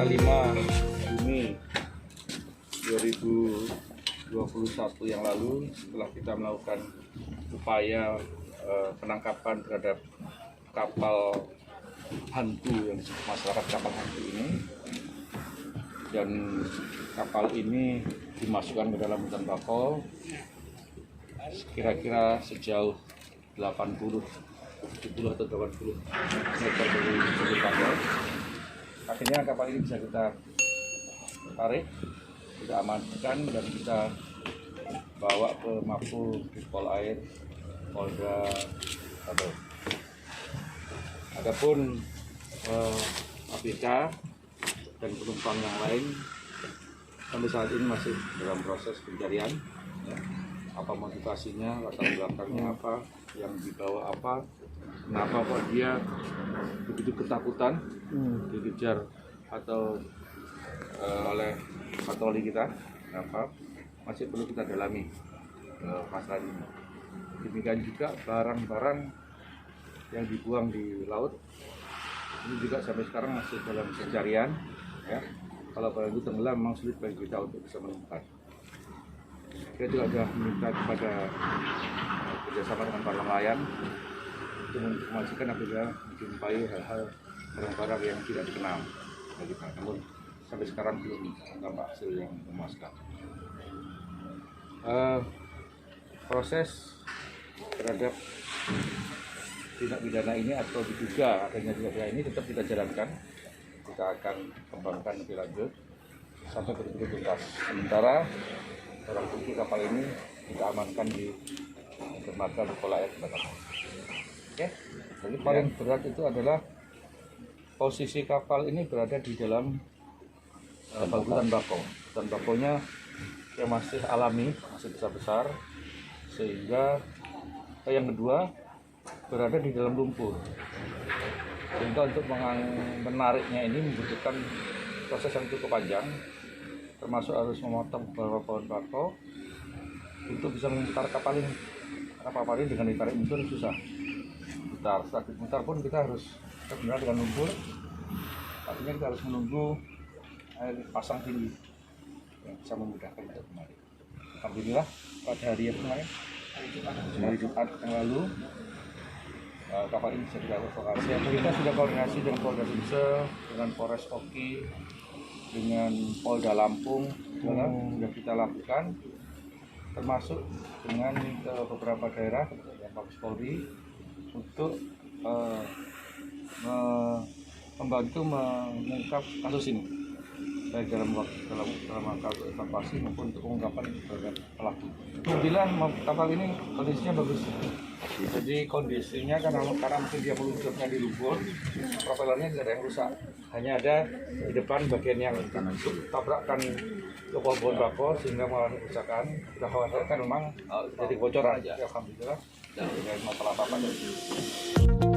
5 Juni 2021 yang lalu, setelah kita melakukan upaya penangkapan terhadap kapal hantu yang disebut masyarakat kapal hantu ini, dan kapal ini dimasukkan ke dalam hutan bakau kira-kira sejauh 70 atau 80 meter dari sudut kapal. Akhirnya kapal ini bisa kita tarik, kita amankan, dan kita bawa ke Mapul Pol Air Polda Tabel. Adapun ABK dan penumpang yang lain sampai saat ini masih dalam proses pencarian. Ya. Apa motivasinya, latar belakangnya apa, yang dibawa apa, kenapa kok dia begitu ketakutan dikejar atau oleh patroli kita, kenapa, masih perlu kita dalami masalah ini. Demikian juga barang-barang yang dibuang di laut ini juga sampai sekarang masih dalam pencarian. Ya. Kalau barang itu tenggelam memang sulit bagi kita untuk bisa menemukan. Kita juga sudah meminta kepada kerjasama dengan para nelayan untuk menginformasikan apabila menjumpai hal-hal barang-barang yang tidak dikenal bagi kita. Namun sampai sekarang belum tampak hasil yang memuaskan. Proses terhadap tindak pidana ini atau diduga adanya tindak pidana ini tetap kita jalankan. Kita akan kembangkan lebih lanjut sampai betul-betul tuntas. Sementara barang bukti kapal ini kita amankan di dermaga Pol Air Batam. Oke, jadi paling berat itu adalah posisi kapal ini berada di dalam hutan bakau. Hutan bakaunya yang masih alami, masih besar-besar, sehingga yang kedua berada di dalam lumpur. Sehingga untuk menariknya ini membutuhkan proses yang cukup panjang, termasuk harus memotong beberapa pohon bakau untuk bisa memutar kapal ini. Karena kapal ini dengan ditarik mundur susah. Setelah diputar pun kita harus benar dengan lumpur. Artinya kita harus menunggu air pasang tinggi yang bisa memudahkan untuk kemarin. Alhamdulillah pada hari yang kemarin, hari Jumat yang lalu, kapal ini bisa dievakuasi. Kita sudah koordinasi dengan Polda Sumsel, dengan Polres Oki, dengan Polda Lampung, sudah kita lakukan, termasuk dengan beberapa daerah yang Mabes Polri untuk membantu mengungkap kasus ini, baik dalam rangka evakuasi maupun untuk pengungkapan terhadap pelaku. Alhamdulillah kapal ini kondisinya bagus. Jadi kondisinya karena mungkin dia meluncurnya di lumpur, propellernya tidak ada yang rusak. Hanya ada di depan bagian yang tabrakkan ke pohon bakau sehingga mengalami kerusakan. Kita khawatirkan memang jadi bocoran. Ya, alhamdulillah tidak ada masalah apa-apa.